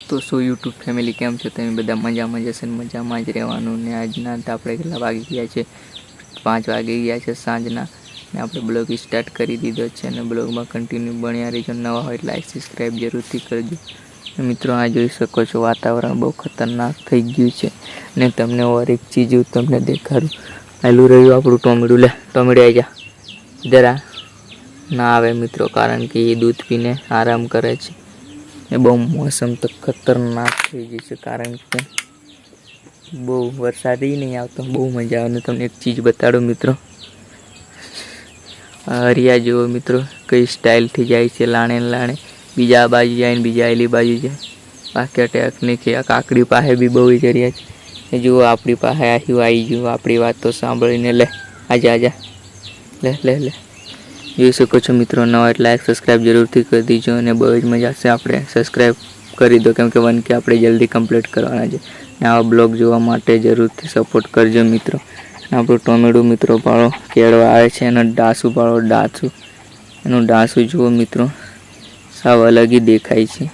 તો શું YouTube family કેમ છો તમે બધા? મજામાં જશે ને મજામાં જ રહેવાનું ને આજના આપણે કેટલા વાગી ગયા છે? 5 વાગી ગયા છે સાંજના ને આપણે બ્લોગ સ્ટાર્ટ કરી દીધો છે અને બ્લોગમાં કન્ટિન્યુ બન્યા રહીજો. નવા હોય લાઈક સબસ્ક્રાઈબ જરૂરથી કરજો. મિત્રો આ જોઈ શકો છો વાતાવરણ બહુ ખતરનાક થઈ ગયું છે ને તમને ઓર એક ચીજ હું તમને દેખાડું. આલું રહ્યું આપણું ટોમેડું. લે ટોમેડું આવી જા જરા. ના આવે મિત્રો કારણ કે એ દૂધ પીને આરામ કરે છે. એ બહુ મોસમ તો ખતરનાક થઈ ગઈ છે કારણ કે બહુ વરસાદ નહીં આવતો. બહુ મજા આવે. તમને એક ચીજ બતાડો મિત્રો. હરિયા જુઓ મિત્રો કઈ સ્ટાઇલથી જાય છે લાણે લાણે. બીજા બાજુ જાય ને બીજા એલી બાજુ જાય. બાકી ટેકનિક આ કાકડી પાસે બી બહુ જરિયા છે. જુઓ આપણી પાસે આવી ગયું. આપણી વાત તો સાંભળીને લે આજા આજા લે લે લે. જોઈ શકો છો મિત્રો. નવા એટલે લાઈક સબસ્ક્રાઈબ જરૂરથી કરી દીજો અને બહુ જ મજા આવશે. આપણે સબસ્ક્રાઈબ કરી દો કેમ કે 1K આપણે જલ્દી કમ્પ્લીટ કરવાના છે. ને આવા બ્લોગ જોવા માટે જરૂરથી સપોર્ટ કરજો મિત્રો. આપણું ટોમેડું મિત્રો પાળો કેળવા આવે છે. એનો ડાસુ પાળો ડાસુ એનું ડાસુ જુઓ મિત્રો સાવ અલગ દેખાય છે.